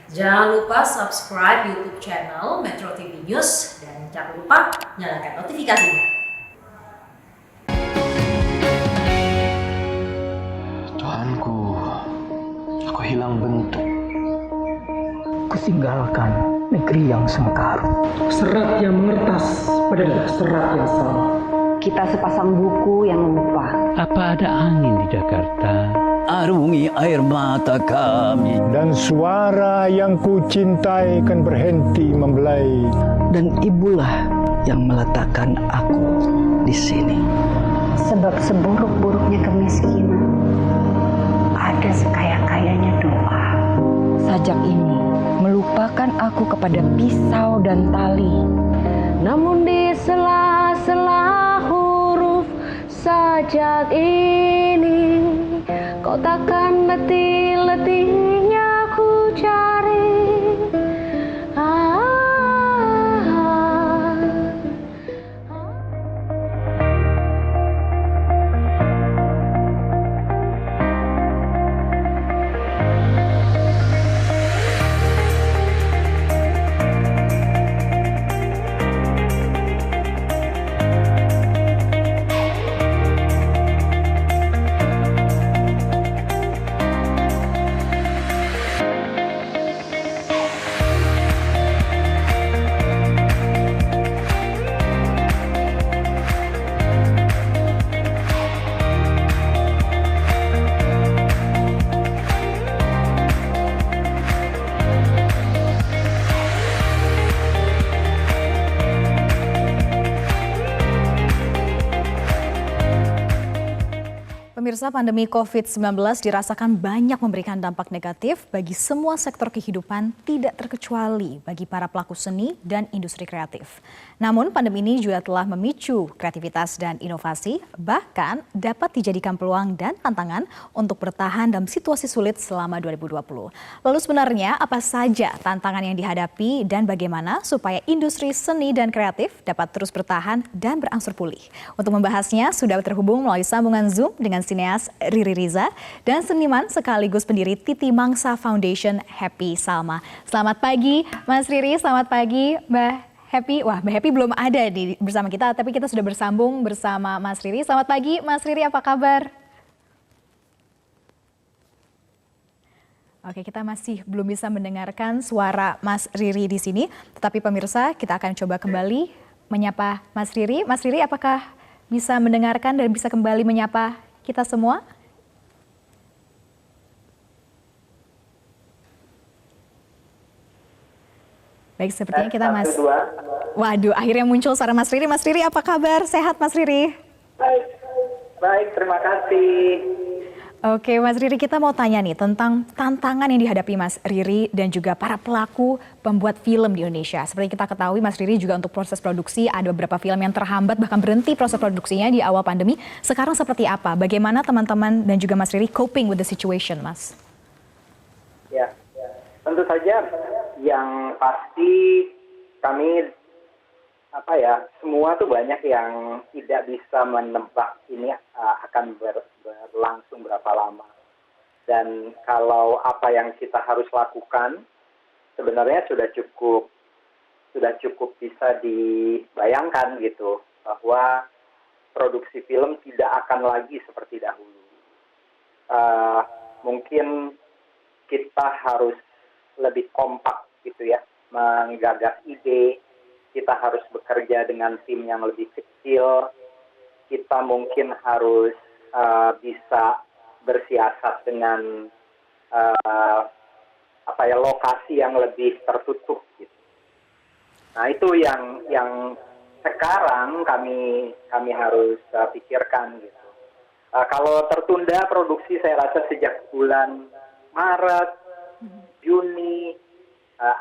Jangan lupa subscribe YouTube channel Metro TV News dan jangan lupa nyalakan notifikasinya. Tuhanku, aku hilang bentuk. Kutinggalkan negeri yang sengkarut. Serat yang mengertas pada serat yang sama. Kita sepasang buku yang lupa. Apa ada angin di Jakarta? Arungi air mata kami. Dan suara yang ku cintai kan berhenti membelai. Dan ibulah yang meletakkan aku di sini. Sebab seburuk-buruknya kemiskinan, ada sekaya-kayanya doa. Sajak ini melupakan aku kepada pisau dan tali. Namun di sela-sela huruf sajak ini, kau takkan letih-letihnya ku cari. Pemirsa, pandemi COVID-19 dirasakan banyak memberikan dampak negatif bagi semua sektor kehidupan, tidak terkecuali bagi para pelaku seni dan industri kreatif. Namun pandemi ini juga telah memicu kreativitas dan inovasi, bahkan dapat dijadikan peluang dan tantangan untuk bertahan dalam situasi sulit selama 2020. Lalu sebenarnya apa saja tantangan yang dihadapi dan bagaimana supaya industri seni dan kreatif dapat terus bertahan dan berangsur pulih? Untuk membahasnya sudah terhubung melalui sambungan Zoom dengan sineas Riri Riza dan seniman sekaligus pendiri Titi Mangsa Foundation, Happy Salma. Selamat pagi Mas Riri, selamat pagi Mbak Happy. Wah, Mbak Happy belum ada bersama kita, tapi kita sudah bersambung bersama Mas Riri. Selamat pagi Mas Riri, apa kabar? Oke, kita masih belum bisa mendengarkan suara Mas Riri di sini, tetapi pemirsa kita akan coba kembali menyapa Mas Riri. Mas Riri, apakah bisa mendengarkan dan bisa kembali menyapa kita semua? Baik, sepertinya kita masih... Waduh, akhirnya muncul suara Mas Riri. Mas Riri, apa kabar? Sehat Mas Riri? Baik, terima kasih. Oke, Mas Riri, kita mau tanya nih tentang tantangan yang dihadapi Mas Riri dan juga para pelaku pembuat film di Indonesia. Seperti kita ketahui, Mas Riri juga untuk proses produksi ada beberapa film yang terhambat, bahkan berhenti proses produksinya di awal pandemi. Sekarang seperti apa? Bagaimana teman-teman dan juga Mas Riri coping with the situation, Mas? Ya, tentu saja yang pasti kami semua tuh banyak yang tidak bisa menebak ini akan berlangsung berapa lama. Dan kalau apa yang kita harus lakukan sebenarnya sudah cukup bisa dibayangkan gitu, bahwa produksi film tidak akan lagi seperti dahulu. Mungkin kita harus lebih kompak gitu ya, menggagas ide. Kita harus bekerja dengan tim yang lebih kecil. Kita mungkin harus bisa bersiasat dengan lokasi yang lebih tertutup gitu. Nah, itu yang sekarang kami harus pikirkan gitu. Kalau tertunda produksi, saya rasa sejak bulan Maret, Juni,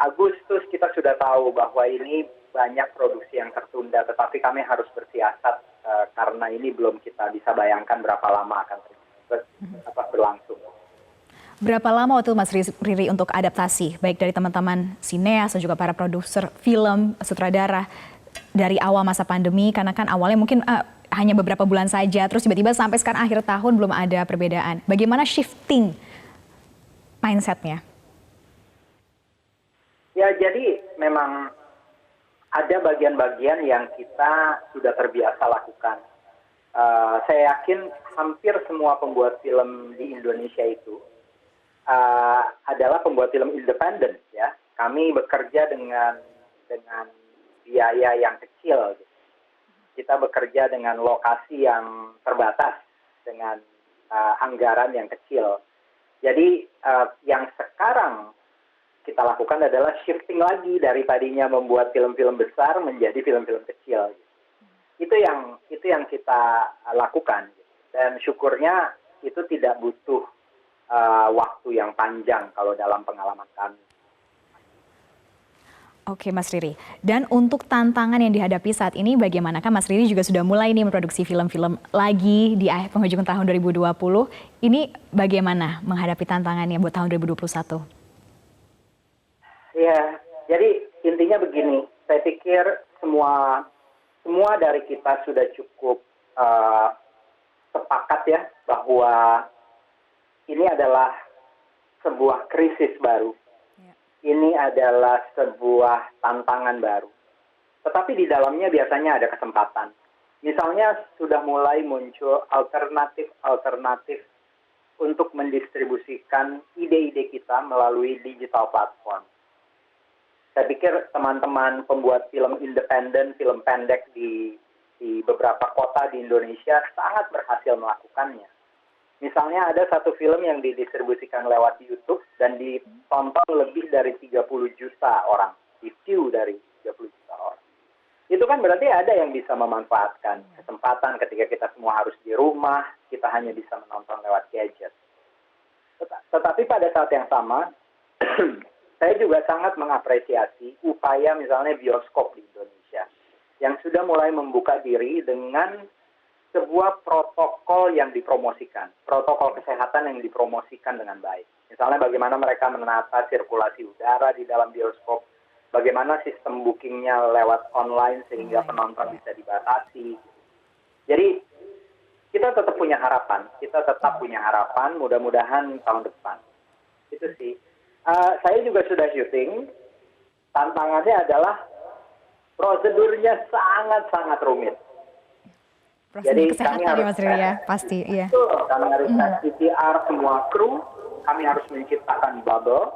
Agustus kita sudah tahu bahwa ini banyak produksi yang tertunda, tetapi kami harus bersiasat karena ini belum kita bisa bayangkan berapa lama akan berlangsung. Berapa lama waktu Mas Riri untuk adaptasi, baik dari teman-teman sineas dan juga para produser film, sutradara dari awal masa pandemi, karena kan awalnya mungkin hanya beberapa bulan saja, terus tiba-tiba sampai sekarang akhir tahun belum ada perbedaan. Bagaimana shifting mindset-nya? Ya, jadi memang ada bagian-bagian yang kita sudah terbiasa lakukan. Saya yakin hampir semua pembuat film di Indonesia itu adalah pembuat film independen, ya. Kami bekerja dengan biaya yang kecil. Kita bekerja dengan lokasi yang terbatas, dengan anggaran yang kecil. Jadi yang sekarang kita lakukan adalah shifting lagi dari tadinya membuat film-film besar menjadi film-film kecil. Itu yang kita lakukan, dan syukurnya itu tidak butuh waktu yang panjang kalau dalam pengalaman kami. Oke Mas Riri, dan untuk tantangan yang dihadapi saat ini bagaimanakah? Mas Riri juga sudah mulai nih memproduksi film-film lagi di penghujung tahun 2020. Ini bagaimana menghadapi tantangannya buat tahun 2021? Ya, jadi intinya begini, saya pikir semua dari kita sudah cukup sepakat ya bahwa ini adalah sebuah krisis baru. Ini adalah sebuah tantangan baru. Tetapi di dalamnya biasanya ada kesempatan. Misalnya sudah mulai muncul alternatif untuk mendistribusikan ide-ide kita melalui digital platform. Saya pikir teman-teman pembuat film independen, film pendek di beberapa kota di Indonesia sangat berhasil melakukannya. Misalnya ada satu film yang didistribusikan lewat YouTube dan ditonton lebih dari 30 juta orang, di-view dari 30 juta orang. Itu kan berarti ada yang bisa memanfaatkan kesempatan ketika kita semua harus di rumah, kita hanya bisa menonton lewat gadget. Tetapi pada saat yang sama, saya juga sangat mengapresiasi upaya misalnya bioskop di Indonesia yang sudah mulai membuka diri dengan sebuah protokol yang dipromosikan, protokol kesehatan yang dipromosikan dengan baik. Misalnya bagaimana mereka menata sirkulasi udara di dalam bioskop, bagaimana sistem bookingnya lewat online sehingga penonton bisa dibatasi. Jadi kita tetap punya harapan, mudah-mudahan tahun depan. Itu sih. Saya juga sudah syuting, tantangannya adalah prosedurnya sangat-sangat rumit. Jadi kami harus Mas Riri ya, pasti. Iya. Kami harus PCR semua kru, kami harus menciptakan bubble,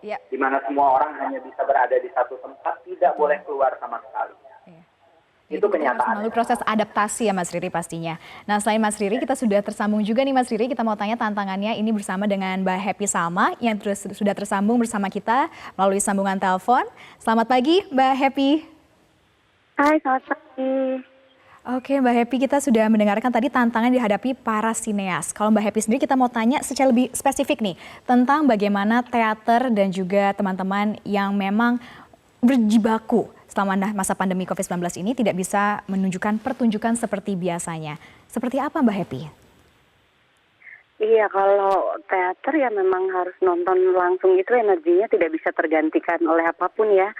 di mana semua orang hanya bisa berada di satu tempat, tidak boleh keluar sama sekali. Itu kenyataan. Melalui proses adaptasi ya Mas Riri pastinya. Nah selain Mas Riri, kita sudah tersambung juga nih Mas Riri, kita mau tanya tantangannya ini bersama dengan Mbak Happy Salma yang sudah tersambung bersama kita melalui sambungan telepon. Selamat pagi Mbak Happy. Hai, selamat pagi. Oke Mbak Happy, kita sudah mendengarkan tadi tantangan dihadapi para sineas. Kalau Mbak Happy sendiri kita mau tanya secara lebih spesifik nih tentang bagaimana teater dan juga teman-teman yang memang berjibaku selama masa pandemi COVID-19 ini tidak bisa menunjukkan pertunjukan seperti biasanya. Seperti apa Mbak Happy? Iya, kalau teater ya memang harus nonton langsung, itu energinya tidak bisa tergantikan oleh apapun ya.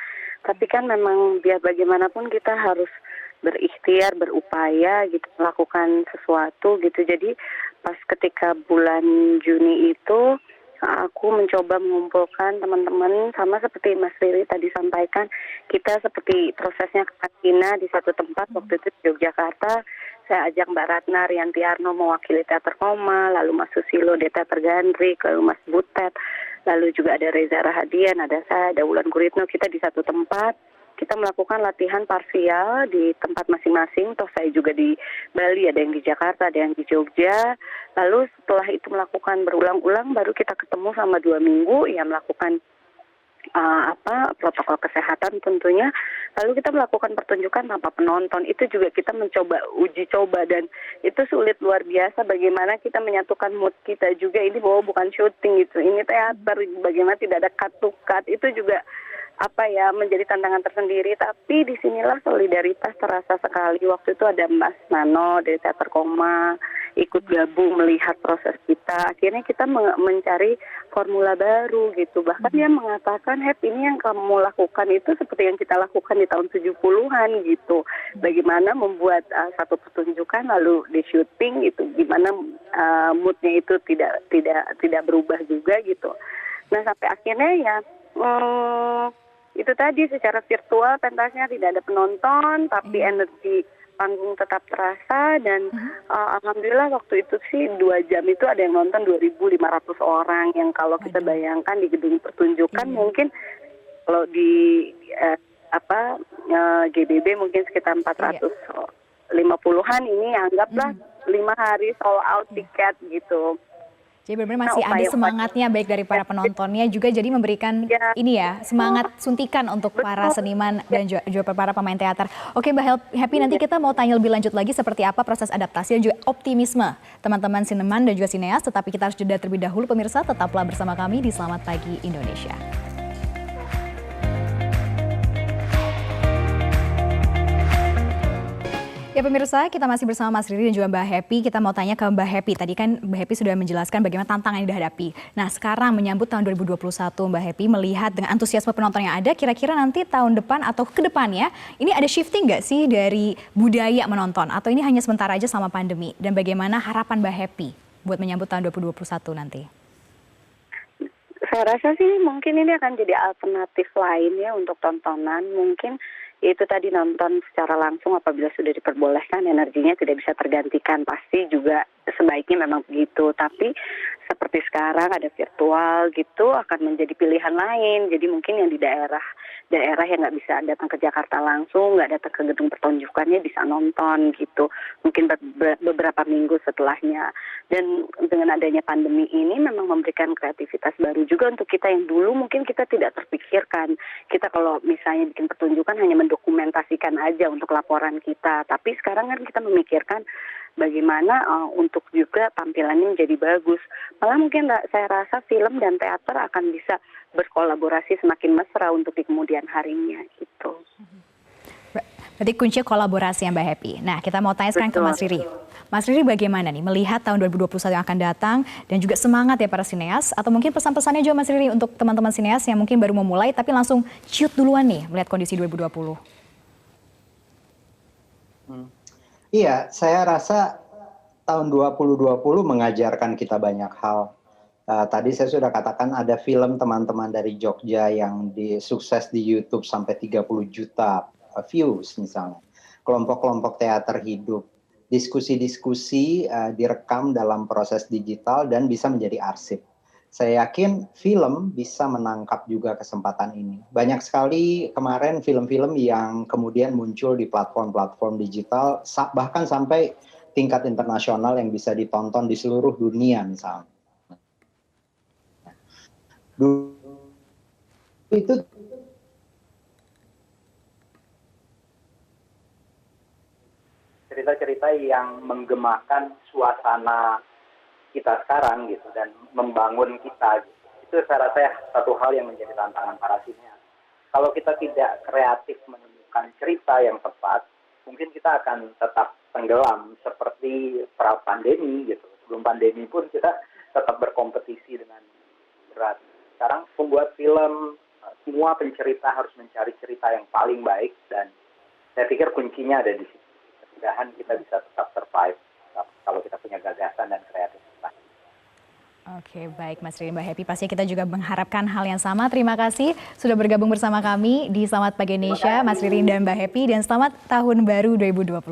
Tapi kan memang biar bagaimanapun kita harus berikhtiar, berupaya gitu, melakukan sesuatu gitu. Jadi pas ketika bulan Juni itu aku mencoba mengumpulkan teman-teman, sama seperti Mas Riri tadi sampaikan, kita seperti prosesnya karantina di satu tempat, waktu itu di Yogyakarta. Saya ajak Mbak Ratna Rianti Arno mewakili Teater Koma, lalu Mas Susilo di Teater Gandrik, lalu Mas Butet, lalu juga ada Reza Rahadian, ada saya, ada Wulan Guritno, kita di satu tempat. Kita melakukan latihan parsial di tempat masing-masing, toh saya juga di Bali, ada yang di Jakarta, ada yang di Jogja. Lalu setelah itu melakukan berulang-ulang, baru kita ketemu selama 2 minggu, ya melakukan protokol kesehatan tentunya. Lalu kita melakukan pertunjukan tanpa penonton, itu juga kita mencoba uji coba, dan itu sulit luar biasa bagaimana kita menyatukan mood kita juga. Ini bahwa bukan syuting gitu, ini teater, bagaimana tidak ada cut to cut, itu juga menjadi tantangan tersendiri. Tapi disinilah solidaritas terasa sekali. Waktu itu ada Mas Nano dari Teater Koma ikut gabung melihat proses kita. Akhirnya kita mencari formula baru gitu. Bahkan dia mengatakan, ini yang kamu lakukan itu seperti yang kita lakukan di tahun 70-an gitu. Bagaimana membuat satu pertunjukan lalu di syuting itu, gimana moodnya itu tidak berubah juga gitu. Nah sampai akhirnya itu tadi secara virtual pentasnya tidak ada penonton, tapi energi panggung tetap terasa dan alhamdulillah waktu itu sih 2 jam itu ada yang nonton 2.500 orang yang kalau kita bayangkan di gedung pertunjukan mungkin kalau di GBB mungkin sekitar 450-an ini anggaplah 5 hari sold out tiket gitu. Jadi benar-benar masih ada semangatnya baik dari para penontonnya juga jadi memberikan ini ya semangat suntikan untuk para seniman dan juga para pemain teater. Oke Mbak Happy, nanti kita mau tanya lebih lanjut lagi seperti apa proses adaptasi dan juga optimisme teman-teman seniman dan juga sineas. Tetapi kita harus jeda terlebih dahulu pemirsa, tetaplah bersama kami di Selamat Pagi Indonesia. Ya pemirsa, kita masih bersama Mas Riri dan juga Mbak Happy. Kita mau tanya ke Mbak Happy. Tadi kan Mbak Happy sudah menjelaskan bagaimana tantangan yang dihadapi. Nah sekarang menyambut tahun 2021, Mbak Happy melihat dengan antusiasme penonton yang ada, kira-kira nanti tahun depan atau ke depannya, ini ada shifting nggak sih dari budaya menonton? Atau ini hanya sementara aja sama pandemi? Dan bagaimana harapan Mbak Happy buat menyambut tahun 2021 nanti? Saya rasa sih mungkin ini akan jadi alternatif lain ya untuk tontonan. Mungkin itu tadi nonton secara langsung apabila sudah diperbolehkan energinya tidak bisa tergantikan, pasti juga sebaiknya memang begitu. Tapi seperti sekarang ada virtual gitu akan menjadi pilihan lain. Jadi mungkin yang di daerah yang nggak bisa datang ke Jakarta langsung, nggak datang ke gedung pertunjukannya bisa nonton gitu. Mungkin beberapa minggu setelahnya. Dan dengan adanya pandemi ini memang memberikan kreativitas baru juga untuk kita yang dulu mungkin kita tidak terpikirkan. Kita kalau misalnya bikin pertunjukan hanya mendokumentasikan aja untuk laporan kita. Tapi sekarang kan kita memikirkan bagaimana untuk juga tampilannya menjadi bagus. Malah mungkin saya rasa film dan teater akan bisa berkolaborasi semakin mesra untuk di kemudian harinya gitu. Berarti kunci kolaborasi ya Mbak Happy. Nah kita mau tanya sekarang ke Mas Riri. Mas Riri bagaimana nih melihat tahun 2021 yang akan datang dan juga semangat ya para sineas atau mungkin pesan-pesannya juga Mas Riri untuk teman-teman sineas yang mungkin baru memulai tapi langsung ciut duluan nih melihat kondisi 2020. Iya, saya rasa tahun 2020 mengajarkan kita banyak hal. Tadi saya sudah katakan ada film teman-teman dari Jogja yang sukses di YouTube sampai 30 juta views misalnya. Kelompok-kelompok teater hidup. Diskusi-diskusi direkam dalam proses digital dan bisa menjadi arsip. Saya yakin film bisa menangkap juga kesempatan ini. Banyak sekali kemarin film-film yang kemudian muncul di platform-platform digital, bahkan sampai tingkat internasional yang bisa ditonton di seluruh dunia misalnya. Itu cerita-cerita yang menggemakan suasana kita sekarang gitu dan membangun kita gitu. Itu saya rasa satu hal yang menjadi tantangan para sineas. Kalau kita tidak kreatif menemukan cerita yang tepat, mungkin kita akan tetap tenggelam seperti pra pandemi gitu. Sebelum pandemi pun kita tetap berkompetisi dengan berat. Sekarang pembuat film, semua pencerita harus mencari cerita yang paling baik dan saya pikir kuncinya ada di situ. Mudah-mudahan kita bisa tetap survive kalau kita punya gagasan dan kreativitas. Oke, baik Mas Riri, Mbak Happy. Pasti kita juga mengharapkan hal yang sama. Terima kasih sudah bergabung bersama kami di Selamat Pagi Indonesia, Mas Riri dan Mbak Happy. Dan selamat tahun baru 2021.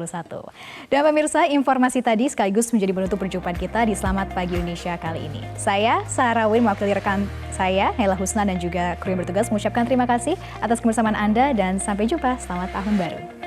Dan pemirsa, informasi tadi sekaligus menjadi penutup perjumpaan kita di Selamat Pagi Indonesia kali ini. Saya, Sarah Win, mewakili rekan saya, Naila Husna dan juga kru yang bertugas mengucapkan terima kasih atas kebersamaan Anda dan sampai jumpa. Selamat tahun baru.